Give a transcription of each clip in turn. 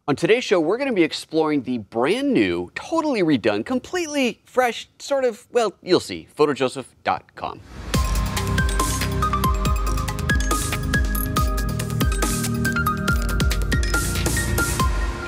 On today's show, we're going to be exploring the brand new, totally redone, completely fresh, sort of, well, you'll see, PhotoJoseph.com.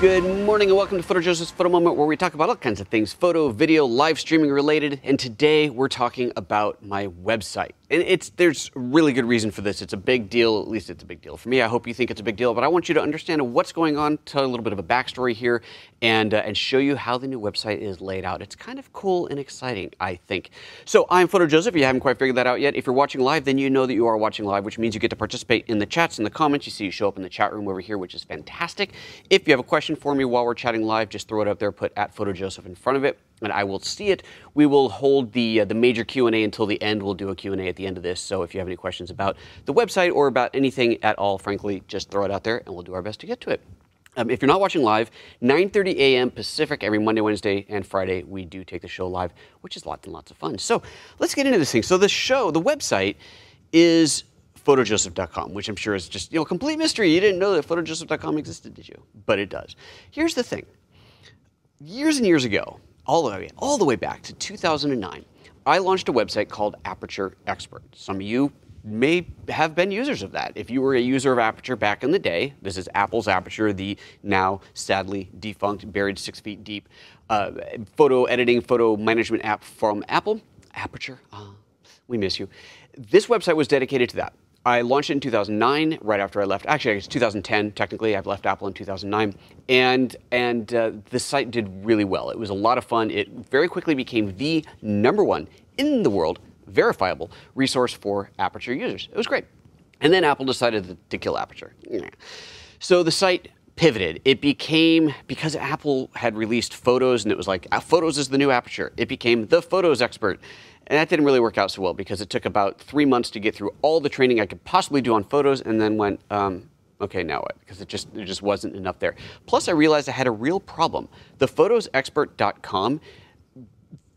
Good morning and welcome to PhotoJoseph's Photo Moment, where we talk about all kinds of things, photo, video, live streaming related. And today we're talking about my website. And there's really good reason for this. It's a big deal, at least it's a big deal for me. I hope you think it's a big deal, but I want you to understand what's going on, tell a little bit of a backstory here, and show you how the new website is laid out. It's kind of cool and exciting, I think. So I'm PhotoJoseph. If you haven't quite figured that out yet, if you're watching live, then you know that you are watching live, which means you get to participate in the chats and the comments. You see you show up in the chat room over here, which is fantastic. If you have a question for me while we're chatting live, just throw it up there, put @PhotoJoseph in front of it, and I will see it. We will hold the major Q&A until the end. We'll do a Q&A at the end of this, so if you have any questions about the website or about anything at all, frankly, just throw it out there, and we'll do our best to get to it. If you're not watching live, 9:30 a.m. Pacific every Monday, Wednesday, and Friday, we do take the show live, which is lots and lots of fun. So let's get into this thing. So the website is PhotoJoseph.com, which I'm sure is just, complete mystery. You didn't know that PhotoJoseph.com existed, did you? But it does. Here's the thing. Years and years ago, all the way back to 2009, I launched a website called Aperture.Expert. Some of you may have been users of that. If you were a user of Aperture back in the day, this is Apple's Aperture, the now sadly defunct, buried 6 feet deep photo editing, photo management app from Apple. Aperture, we miss you. This website was dedicated to that. I launched it in 2009, right after I left. Actually, it's 2010, technically. I've left Apple in 2009. And the site did really well. It was a lot of fun. It very quickly became the #1 in the world verifiable resource for Aperture users. It was great. And then Apple decided to kill Aperture. So the site pivoted. It became, because Apple had released Photos, and it was like, Photos is the new Aperture. It became the Photos.Expert. And that didn't really work out so well, because it took about 3 months to get through all the training I could possibly do on photos, and then went, okay, now what? Because there just wasn't enough there. Plus, I realized I had a real problem. The PhotoApps.Expert.com,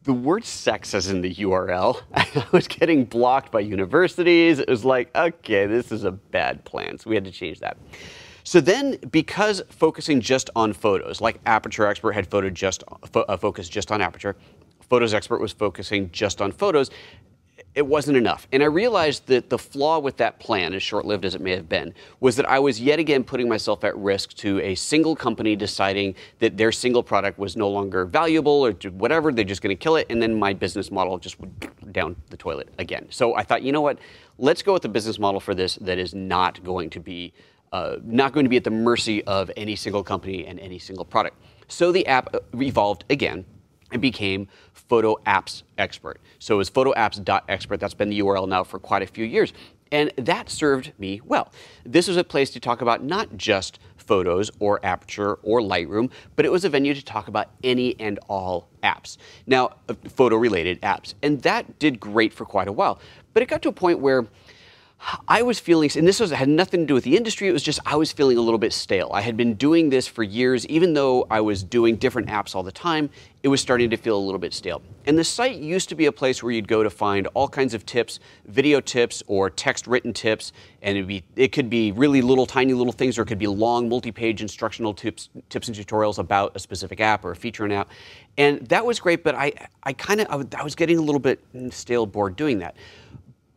the word sex is in the URL. I was getting blocked by universities. It was like, okay, this is a bad plan. So we had to change that. So then, because focusing just on photos, like Aperture.Expert had focused just on Aperture, PhotoApps.Expert was focusing just on photos, it wasn't enough. And I realized that the flaw with that plan, as short-lived as it may have been, was that I was yet again putting myself at risk to a single company deciding that their single product was no longer valuable or whatever, they're just going to kill it, and then my business model just went down the toilet again. So I thought, you know what, let's go with a business model for this that is not going to be at the mercy of any single company and any single product. So the app evolved again. It became PhotoApps.Expert. So it was PhotoApps.Expert. That's been the URL now for quite a few years. And that served me well. This was a place to talk about not just photos or Aperture or Lightroom, but it was a venue to talk about any and all apps. Now, photo-related apps. And that did great for quite a while. But it got to a point where I was feeling, and had nothing to do with the industry, it was just I was feeling a little bit stale. I had been doing this for years. Even though I was doing different apps all the time, it was starting to feel a little bit stale. And the site used to be a place where you'd go to find all kinds of tips, video tips or text-written tips, and it could be really tiny little things, or it could be long multi-page instructional tips and tutorials about a specific app or a feature in an app. And that was great, but I was getting a little bit stale, bored doing that.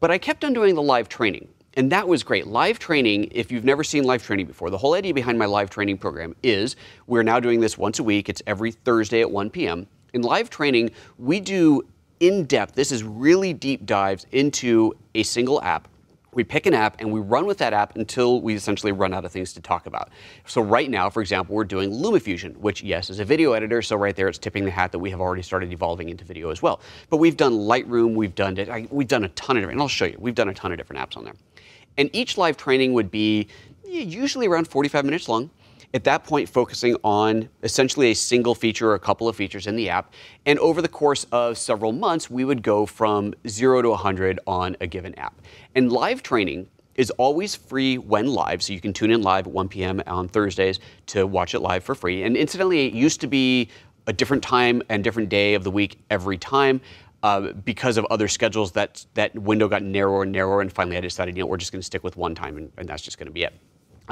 But I kept on doing the live training, and that was great. Live training, if you've never seen live training before, the whole idea behind my live training program is we're now doing this once a week. It's every Thursday at 1 p.m. In live training, we do in-depth, this is really deep dives into a single app. We pick an app and we run with that app until we essentially run out of things to talk about. So right now, for example, we're doing LumaFusion, which, yes, is a video editor. So right there, it's tipping the hat that we have already started evolving into video as well. But we've done Lightroom, we've done a ton of different, and I'll show you, we've done a ton of different apps on there. And each live training would be usually around 45 minutes long. At that point, focusing on essentially a single feature or a couple of features in the app. And over the course of several months, we would go from 0 to 100 on a given app. And live training is always free when live, so you can tune in live at 1 p.m. on Thursdays to watch it live for free. And incidentally, it used to be a different time and different day of the week every time. Because of other schedules, that window got narrower and narrower, and finally I decided, we're just going to stick with one time, and that's just going to be it.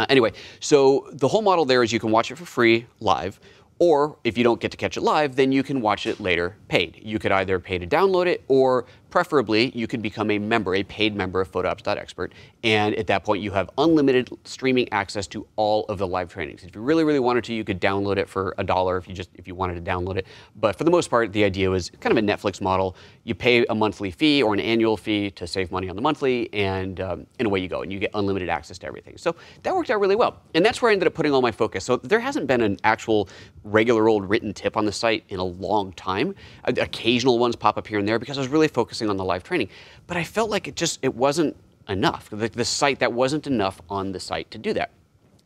Anyway, so the whole model there is you can watch it for free live, or if you don't get to catch it live, then you can watch it later paid. You could either pay to download it, or preferably you could become a member, a paid member of PhotoApps.Expert. And at that point, you have unlimited streaming access to all of the live trainings. If you really, really wanted to, you could download it for $1 if you wanted to download it. But for the most part, the idea was kind of a Netflix model. You pay a monthly fee or an annual fee to save money on the monthly, and away you go, and you get unlimited access to everything. So that worked out really well. And that's where I ended up putting all my focus. So there hasn't been an actual regular old written tip on the site in a long time. Occasional ones pop up here and there because I was really focusing on the live training. But I felt like it wasn't enough. That wasn't enough on the site to do that.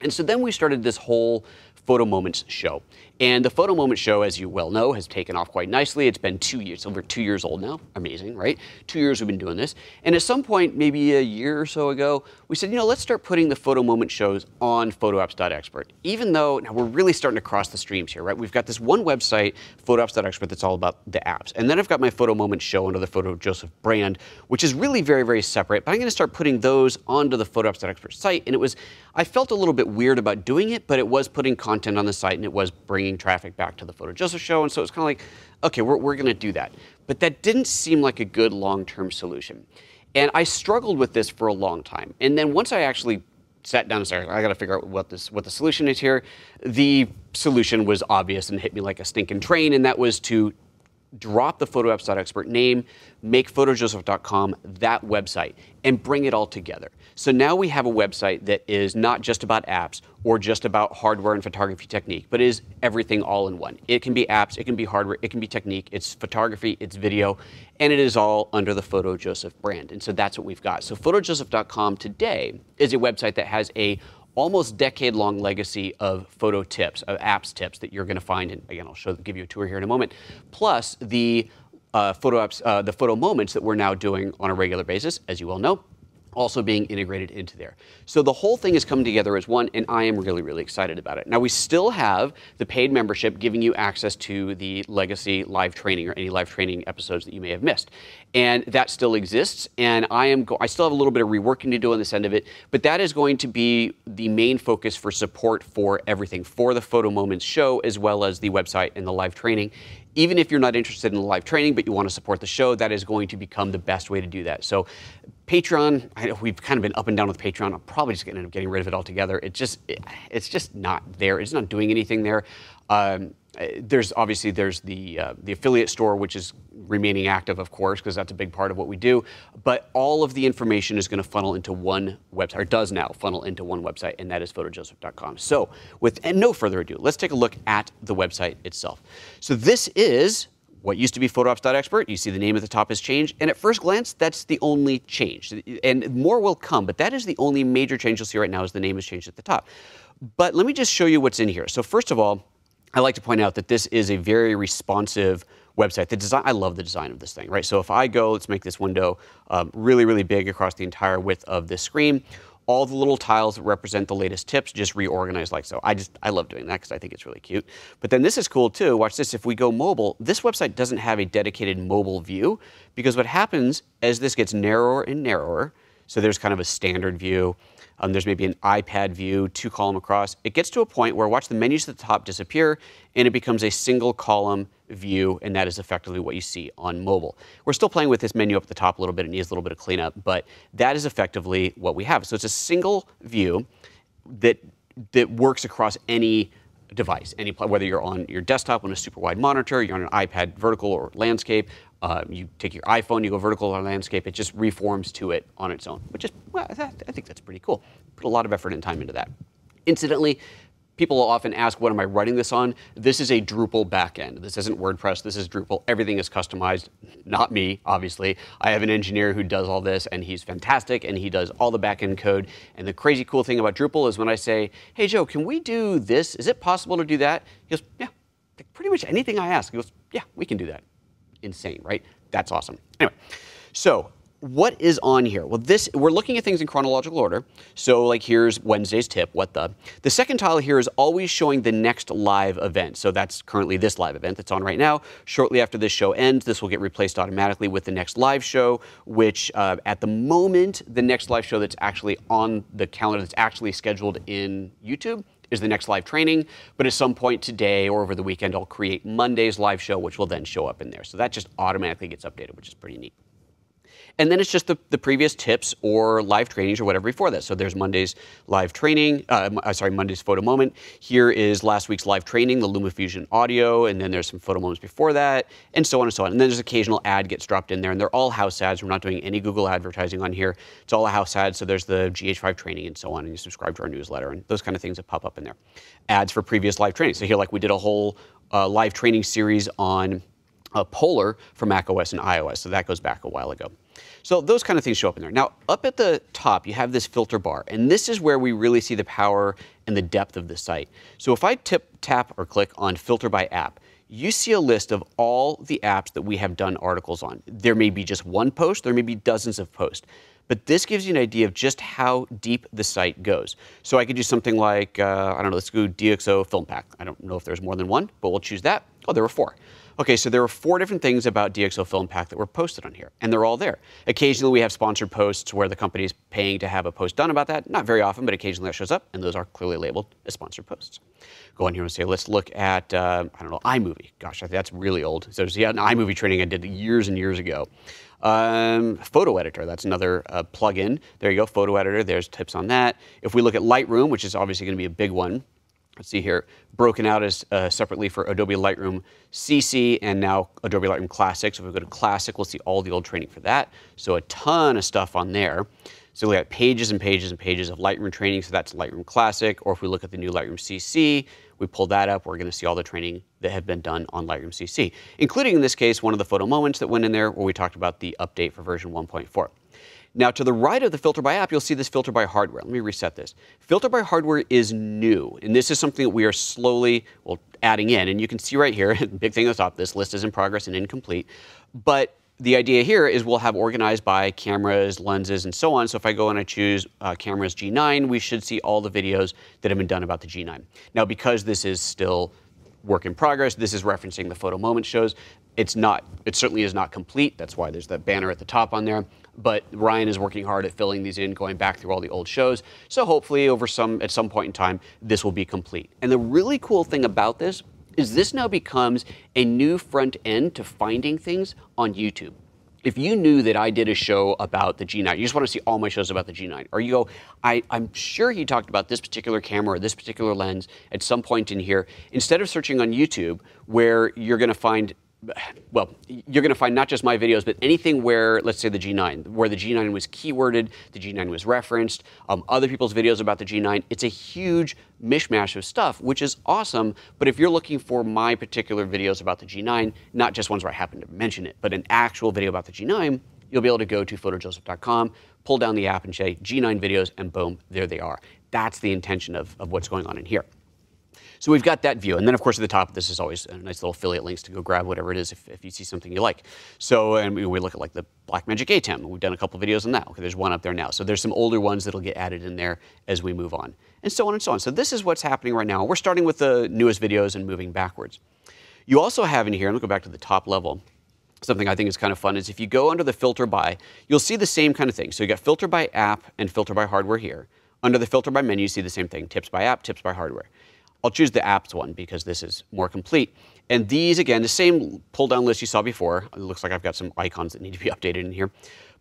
And so then we started this whole Photo Moments show. And the Photo Moments show, as you well know, has taken off quite nicely. It's been 2 years, over 2 years old now. Amazing, right? 2 years we've been doing this. And at some point, maybe a year or so ago, we said, let's start putting the Photo Moment shows on PhotoApps.Expert. Even though now we're really starting to cross the streams here, right? We've got this one website, PhotoApps.Expert, that's all about the apps. And then I've got my Photo Moment show under the PhotoJoseph brand, which is really very, very separate. But I'm going to start putting those onto the PhotoApps.Expert site. And I felt a little bit weird about doing it, but it was putting content on the site and it was bringing traffic back to the PhotoJoseph show. And so it's kind of like, okay, we're going to do that. But that didn't seem like a good long-term solution. And I struggled with this for a long time. And then once I actually sat down and said, I got to figure out what the solution is here, the solution was obvious and hit me like a stinking train, and that was to drop the PhotoApps.Expert name, make PhotoJoseph.com that website, and bring it all together. So now we have a website that is not just about apps or just about hardware and photography technique, but is everything all in one. It can be apps, it can be hardware, it can be technique, it's photography, it's video, and it is all under the PhotoJoseph brand. And so that's what we've got. So PhotoJoseph.com today is a website that has a almost decade-long legacy of photo tips, of apps tips that you're going to find. And again, I'll give you a tour here in a moment. Plus the the photo moments that we're now doing on a regular basis, as you well know, also being integrated into there. So the whole thing is coming together as one, and I am really, really excited about it. Now, we still have the paid membership giving you access to the legacy live training or any live training episodes that you may have missed. And that still exists, and I still have a little bit of reworking to do on this end of it, but that is going to be the main focus for support for everything, for the Photo Moments show, as well as the website and the live training. Even if you're not interested in the live training, but you want to support the show, that is going to become the best way to do that. So Patreon, we've kind of been up and down with Patreon. I'm probably just going to end up getting rid of it altogether. It's just not there. It's not doing anything there. There's the affiliate store, which is remaining active, of course, because that's a big part of what we do. But all of the information is going to funnel into one website, or does now funnel into one website, and that is PhotoJoseph.com. So with no further ado, let's take a look at the website itself. So this is what used to be PhotoApps.Expert. You see the name at the top has changed, and at first glance, that's the only change. And more will come, but that is the only major change you'll see right now is the name has changed at the top. But let me just show you what's in here. So first of all, I like to point out that this is a very responsive website. The design, I love the design of this thing, right? So if I go, let's make this window really, really big across the entire width of this screen. All the little tiles that represent the latest tips just reorganized like so. I love doing that because I think it's really cute. But then this is cool too. Watch this. If we go mobile, this website doesn't have a dedicated mobile view, because what happens as this gets narrower and narrower, so there's kind of a standard view, there's maybe an iPad view, 2-column across. It gets to a point where, watch, the menus at the top disappear, and it becomes a single column view, and that is effectively what you see on mobile. We're still playing with this menu up at the top a little bit. It needs a little bit of cleanup, but that is effectively what we have. So it's a single view that works across any device, whether you're on your desktop on a super wide monitor, you're on an iPad vertical or landscape, you take your iPhone, you go vertical or landscape, it just reforms to it on its own, which is, well, I think that's pretty cool. Put a lot of effort and time into that. Incidentally, people will often ask, what am I writing this on? This is a Drupal backend. This isn't WordPress, this is Drupal. Everything is customized, not me, obviously. I have an engineer who does all this, and he's fantastic, and he does all the backend code. And the crazy cool thing about Drupal is when I say, hey, Joe, can we do this? Is it possible to do that? He goes, yeah, pretty much anything I ask. He goes, yeah, we can do that. Insane, right? That's awesome. Anyway, so what is on here? Well, we're looking at things in chronological order. So like here's Wednesday's tip, what the. The second tile here is always showing the next live event. So that's currently this live event that's on right now. Shortly after this show ends, this will get replaced automatically with the next live show, which at the moment, the next live show that's actually on the calendar that's actually scheduled in YouTube is the next live training. But at some point today or over the weekend, I'll create Monday's live show, which will then show up in there. So that just automatically gets updated, which is pretty neat. And then it's just the previous tips or live trainings or whatever before that. So there's Monday's live training, Monday's photo moment. Here is last week's live training, the LumaFusion audio, and then there's some photo moments before that, and so on and so on. And then there's occasional ad gets dropped in there, and they're all house ads. We're not doing any Google advertising on here. It's all a house ad, so there's the GH5 training and so on, and you subscribe to our newsletter, and those kind of things that pop up in there. Ads for previous live trainings. So here, like we did a whole live training series on Polar for macOS and iOS, so that goes back a while ago. So those kind of things show up in there. Now, up at the top, you have this filter bar, and this is where we really see the power and the depth of the site. So if I tap or click on Filter by App, you see a list of all the apps that we have done articles on. There may be just one post, there may be dozens of posts. But this gives you an idea of just how deep the site goes. So I could do something like, I don't know, let's go DxO Film Pack. I don't know if there's more than one, but we'll choose that. Oh, there were 4. Okay, so there were 4 different things about DxO Film Pack that were posted on here, and they're all there. Occasionally we have sponsored posts where the company is paying to have a post done about that. Not very often, but occasionally that shows up, and those are clearly labeled as sponsored posts. Go in here and say, let's look at, I don't know, iMovie. Gosh, I think that's really old. So there's an iMovie training I did years and years ago. Photo editor, that's another plugin. There you go, photo editor, there's tips on that. If we look at Lightroom, which is obviously going to be a big one, let's see here, broken out as separately for Adobe Lightroom CC and now Adobe Lightroom Classic. So if we go to Classic, we'll see all the old training for that. So a ton of stuff on there. So we got pages and pages and pages of Lightroom training, so that's Lightroom Classic. Or if we look at the new Lightroom CC, we pull that up, we're going to see all the training that had been done on Lightroom CC, including in this case, one of the photo moments that went in there where we talked about the update for version 1.4. Now, to the right of the filter by app, you'll see this filter by hardware. Let me reset this. Filter by hardware is new, and this is something that we are slowly, well, adding in. And you can see right here, big thing at the top, this list is in progress and incomplete. But the idea here is we'll have organized by cameras, lenses, and so on. So if I go and I choose cameras G9, we should see all the videos that have been done about the G9. Now, because this is still work in progress, this is referencing the photo moment shows. It certainly is not complete. That's why there's that banner at the top on there. But Ryan is working hard at filling these in, going back through all the old shows. So hopefully at some point in time, this will be complete. And the really cool thing about this is this now becomes a new front end to finding things on YouTube. If you knew that I did a show about the G9, you just want to see all my shows about the G9, or you go, I'm sure he talked about this particular camera or this particular lens at some point in here, instead of searching on YouTube where you're going to find, well, you're going to find not just my videos, but anything where, let's say the G9, where the G9 was keyworded, the G9 was referenced, other people's videos about the G9. It's a huge mishmash of stuff, which is awesome. But if you're looking for my particular videos about the G9, not just ones where I happen to mention it, but an actual video about the G9, you'll be able to go to PhotoJoseph.com, pull down the app and say G9 videos, and boom, there they are. That's the intention of what's going on in here. So we've got that view. And then, of course, at the top, this is always a nice little affiliate links to go grab whatever it is if you see something you like. So, and we look at like the Blackmagic ATEM. We've done a couple videos on that. Okay, there's one up there now. So there's some older ones that'll get added in there as we move on. And so on and so on. So this is what's happening right now. We're starting with the newest videos and moving backwards. You also have in here, and we'll go back to the top level, something I think is kind of fun is if you go under the filter by, you'll see the same kind of thing. So you got filter by app and filter by hardware here. Under the filter by menu, you see the same thing, tips by app, tips by hardware. I'll choose the apps one because this is more complete. And these, again, the same pull-down list you saw before. It looks like I've got some icons that need to be updated in here.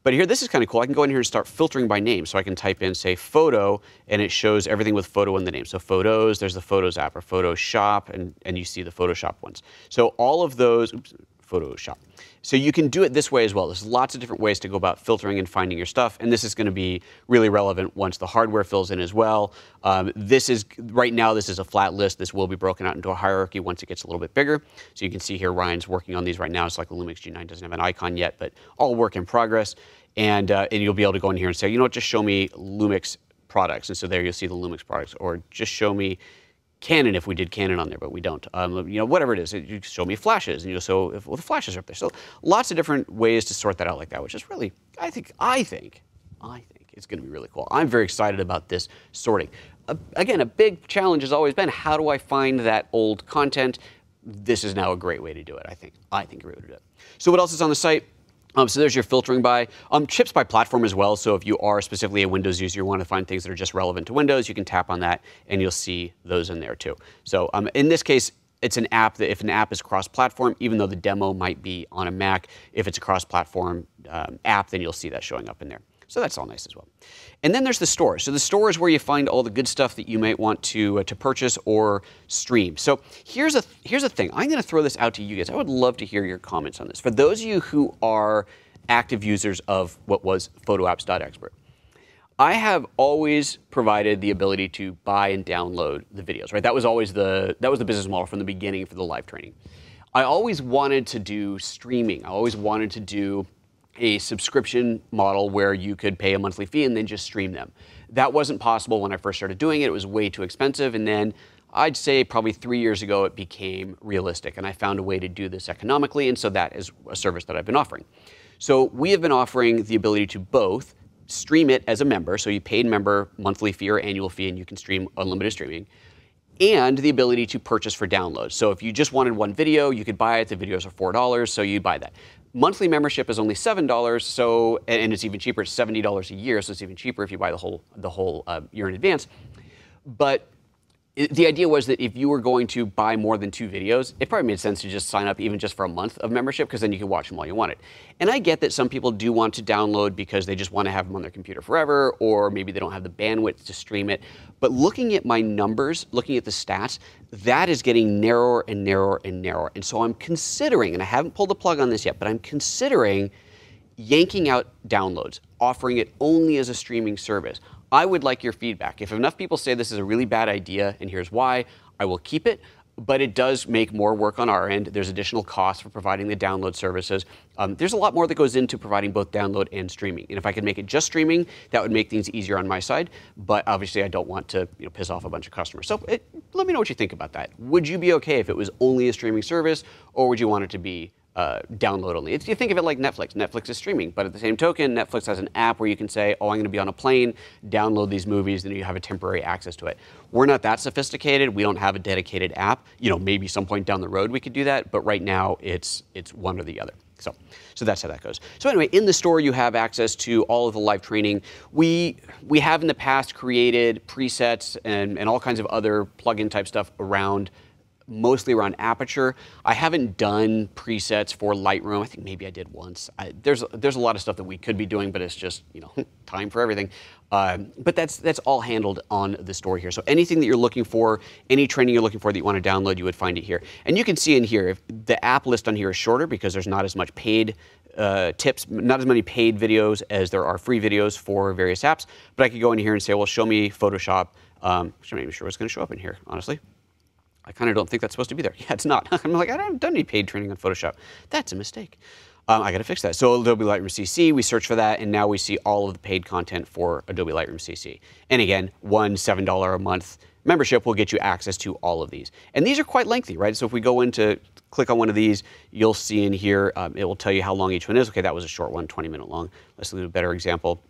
But here, this is kind of cool. I can go in here and start filtering by name. So I can type in, say, photo, and it shows everything with photo in the name. So photos, there's the Photos app, or Photoshop, and you see the Photoshop ones. So all of those, oops, Photoshop. So you can do it this way as well. There's lots of different ways to go about filtering and finding your stuff, and this is going to be really relevant once the hardware fills in as well. Right now, this is a flat list. This will be broken out into a hierarchy once it gets a little bit bigger. So you can see here, Ryan's working on these right now. It's like the Lumix G9 doesn't have an icon yet, but all work in progress. And you'll be able to go in here and say, you know what, just show me Lumix products. And so there you'll see the Lumix products, or just show me Canon if we did Canon on there, but we don't. You know, whatever it is, you show me flashes, and you'll show if, well, the flashes are up there. So lots of different ways to sort that out like that, which is really, I think it's going to be really cool. I'm very excited about this sorting. Again, a big challenge has always been, how do I find that old content? This is now a great way to do it, I think. A great way to do it. So what else is on the site? So there's your filtering by, chips by platform as well. So if you are specifically a Windows user, you want to find things that are just relevant to Windows, you can tap on that and you'll see those in there too. So in this case, it's an app that if an app is cross-platform, even though the demo might be on a Mac, if it's a cross-platform app, then you'll see that showing up in there. So that's all nice as well. And then there's the store. So the store is where you find all the good stuff that you might want to purchase or stream. So here's a thing. I'm going to throw this out to you guys. I would love to hear your comments on this. For those of you who are active users of what was PhotoApps.Expert, I have always provided the ability to buy and download the videos. Right? That was always the business model from the beginning for the live training. I always wanted to do streaming. I always wanted to do a subscription model where you could pay a monthly fee and then just stream them. That wasn't possible when I first started doing it. It was way too expensive. And then I'd say probably 3 years ago, it became realistic. And I found a way to do this economically. And so that is a service that I've been offering. So we have been offering the ability to both stream it as a member. So you paid member monthly fee or annual fee, and you can stream unlimited streaming. And the ability to purchase for download. So if you just wanted one video, you could buy it. The videos are $4, so you buy that. Monthly membership is only $7, so, and it's even cheaper. It's $70 a year, so it's even cheaper if you buy the whole year in advance. But the idea was that if you were going to buy more than 2 videos, it probably made sense to just sign up even just for a month of membership, because then you could watch them all you wanted. And I get that some people do want to download because they just want to have them on their computer forever, or maybe they don't have the bandwidth to stream it. But looking at my numbers, looking at the stats, that is getting narrower and narrower and narrower. And so I'm considering, and I haven't pulled the plug on this yet, but I'm considering yanking out downloads, offering it only as a streaming service. I would like your feedback. If enough people say this is a really bad idea, and here's why, I will keep it. But it does make more work on our end. There's additional costs for providing the download services. There's a lot more that goes into providing both download and streaming. And if I could make it just streaming, that would make things easier on my side. But obviously, I don't want to piss off a bunch of customers. So let me know what you think about that. Would you be okay if it was only a streaming service, or would you want it to be download only? You think of it like Netflix. Netflix is streaming, but at the same token, Netflix has an app where you can say, oh, I'm going to be on a plane, download these movies, and you have a temporary access to it. We're not that sophisticated. We don't have a dedicated app. Maybe some point down the road we could do that, but right now it's one or the other. So that's how that goes. So anyway, in the store you have access to all of the live training. We have in the past created presets and all kinds of other plugin type stuff mostly around Aperture. I haven't done presets for Lightroom. I think maybe I did once. There's a lot of stuff that we could be doing, but it's just time for everything. But that's all handled on the store here. So anything that you're looking for, any training you're looking for that you want to download, you would find it here. And you can see in here, if the app list on here is shorter because there's not as much paid tips, not as many paid videos as there are free videos for various apps. But I could go in here and say, well, show me Photoshop. I'm not even sure what's going to show up in here, honestly. I kind of don't think that's supposed to be there. Yeah, it's not. I'm like, I haven't done any paid training on Photoshop. That's a mistake. I got to fix that. So Adobe Lightroom CC, we search for that, and now we see all of the paid content for Adobe Lightroom CC. And again, one $7 a month membership will get you access to all of these. And these are quite lengthy, right? So if we go into, click on one of these, you'll see in here, it will tell you how long each one is. Okay, that was a short one, 20-minute long. Let's do a better example.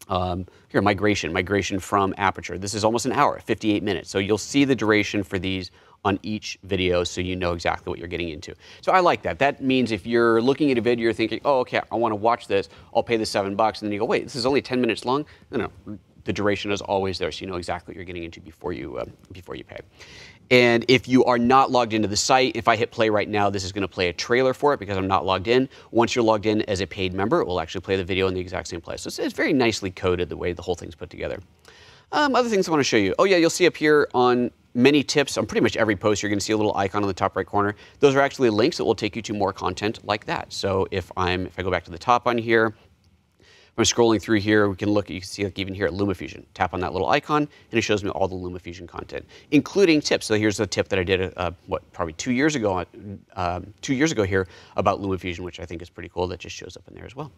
Here, migration from Aperture. This is almost an hour, 58 minutes. So you'll see the duration for these on each video, so you know exactly what you're getting into. So I like that. That means if you're looking at a video, you're thinking, oh, okay, I want to watch this, I'll pay the $7, and then you go, wait, this is only 10 minutes long? No, the duration is always there, so you know exactly what you're getting into before you pay. And if you are not logged into the site, if I hit play right now, this is going to play a trailer for it because I'm not logged in. Once you're logged in as a paid member, it will actually play the video in the exact same place. So it's very nicely coded the way the whole thing's put together. Other things I want to show you. Oh yeah, you'll see up here on many tips, on pretty much every post, you're going to see a little icon on the top right corner. Those are actually links that will take you to more content like that. So if I go back to the top on here, if I'm scrolling through here, we can look, you can see like even here at LumaFusion. Tap on that little icon, and it shows me all the LumaFusion content, including tips. So here's a tip that I did, probably 2 years ago, 2 years ago here about LumaFusion, which I think is pretty cool. That just shows up in there as well.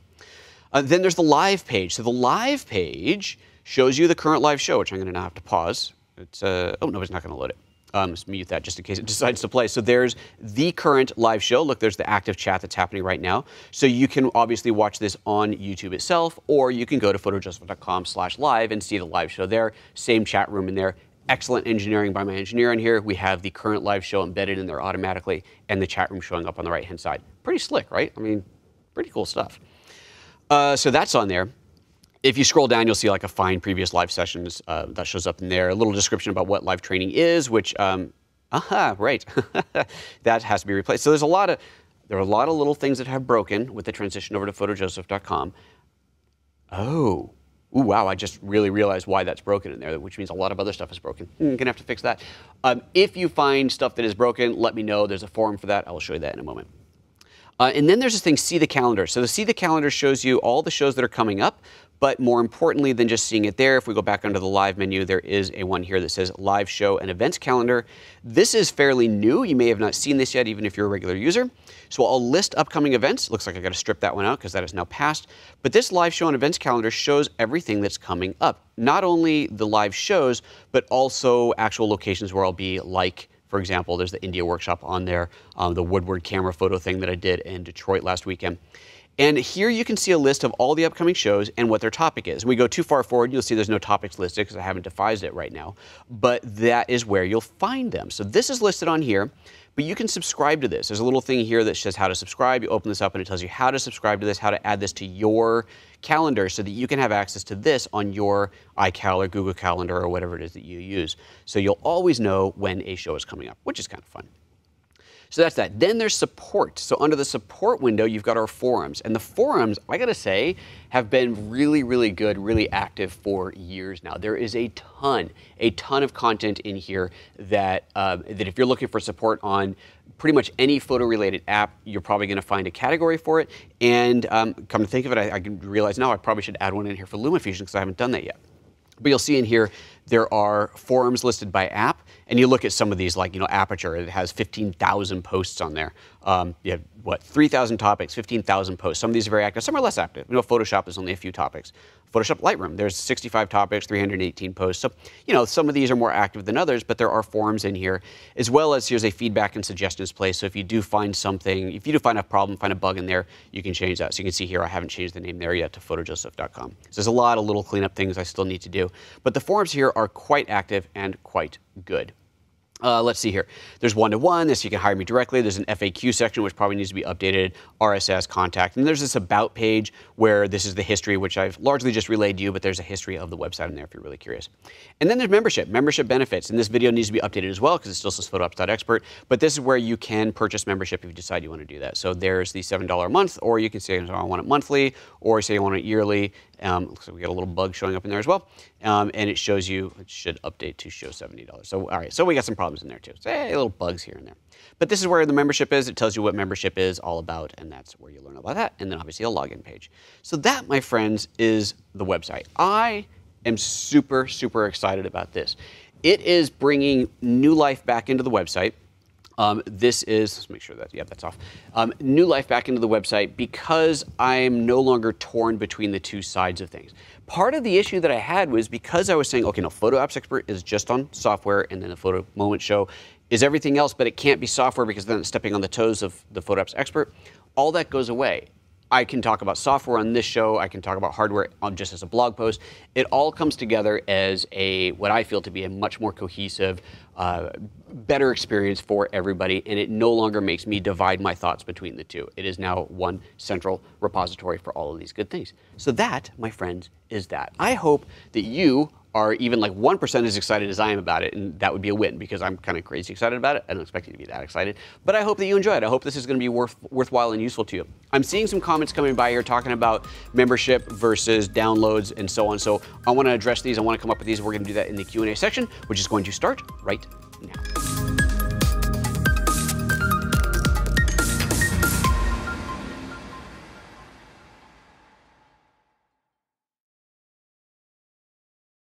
Then there's the live page. So the live page shows you the current live show, which I'm going to now have to pause. It's, oh no, it's not going to load it. Let's mute that just in case it decides to play. So there's the current live show. Look, there's the active chat that's happening right now. So you can obviously watch this on YouTube itself, or you can go to PhotoJoseph.com/live and see the live show there. Same chat room in there. Excellent engineering by my engineer in here. We have the current live show embedded in there automatically, and the chat room showing up on the right-hand side. Pretty slick, right? I mean, pretty cool stuff. So that's on there. If you scroll down, you'll see like a find previous live sessions that shows up in there. A little description about what live training is, which, right, that has to be replaced. So there are a lot of little things that have broken with the transition over to PhotoJoseph.com. Oh, ooh, wow! I just really realized why that's broken in there, which means a lot of other stuff is broken. Gonna have to fix that. If you find stuff that is broken, let me know. There's a forum for that. I will show you that in a moment. And then there's this thing, see the calendar. So the see the calendar shows you all the shows that are coming up. But more importantly than just seeing it there, if we go back under the live menu, there is a one here that says live show and events calendar. This is fairly new. You may have not seen this yet, even if you're a regular user. So I'll list upcoming events. Looks like I got to strip that one out because that is now passed. But this live show and events calendar shows everything that's coming up. Not only the live shows, but also actual locations where I'll be, like, for example, there's the India workshop on there, the Woodward camera photo thing that I did in Detroit last weekend. And here you can see a list of all the upcoming shows and what their topic is. When we go too far forward, you'll see there's no topics listed because I haven't defined it right now. But that is where you'll find them. So this is listed on here, but you can subscribe to this. There's a little thing here that says how to subscribe. You open this up and it tells you how to subscribe to this, how to add this to your calendar so that you can have access to this on your iCal or Google Calendar or whatever it is that you use. So you'll always know when a show is coming up, which is kind of fun. So that's that. Then there's support. So under the support window, you've got our forums. And the forums, I gotta say, have been really, really good, really active for years now. There is a ton of content in here that, that if you're looking for support on pretty much any photo-related app, you're probably gonna find a category for it. And come to think of it, I can realize now I probably should add one in here for LumaFusion because I haven't done that yet. But you'll see in here, there are forums listed by app, and you look at some of these, like, Aperture, it has 15,000 posts on there. You have, 3,000 topics, 15,000 posts. Some of these are very active, some are less active. Photoshop, there's only a few topics. Photoshop Lightroom, there's 65 topics, 318 posts. So, some of these are more active than others, but there are forums in here, as well as here's a feedback and suggestions place. So if you do find something, if you do find a problem, find a bug in there, you can change that. So you can see here, I haven't changed the name there yet to PhotoJoseph.com. So there's a lot of little cleanup things I still need to do. But the forums here are quite active and quite good. Let's see here. There's one-to-one. This you can hire me directly. There's an FAQ section which probably needs to be updated. RSS contact, and there's this about page where this is the history, which I've largely just relayed to you. But there's a history of the website in there if you're really curious. And then there's membership benefits, and this video needs to be updated as well because it still says PhotoApps.Expert. But this is where you can purchase membership if you decide you want to do that. So there's the $7 a month, or you can say I want it monthly, or say you want it yearly. Looks like we got a little bug showing up in there as well. And it shows you, it should update to show $70. So, all right, so we got some problems in there too. So, hey, little bugs here and there. But this is where the membership is. It tells you what membership is all about, and that's where you learn about that. And then obviously a login page. So that, my friends, is the website. I am super, super excited about this. It is bringing new life back into the website. This is, let's make sure that, yeah, that's off. New life back into the website because I'm no longer torn between the two sides of things. Part of the issue that I had was because I was saying, okay, no, PhotoApps.Expert is just on software, and then the Photo Moment Show is everything else, but it can't be software because then it's stepping on the toes of the PhotoApps.Expert. All that goes away. I can talk about software on this show. I can talk about hardware on just as a blog post. It all comes together as what I feel to be a much more cohesive, better experience for everybody, and it no longer makes me divide my thoughts between the two. It is now one central repository for all of these good things. So that, my friends, is that. I hope that you are even like 1% as excited as I am about it, and that would be a win because I'm kind of crazy excited about it. I don't expect you to be that excited, but I hope that you enjoy it. I hope this is going to be worthwhile and useful to you. I'm seeing some comments coming by here talking about membership versus downloads and so on. So I want to address these. I want to come up with these. We're going to do that in the Q&A section, which is going to start right now.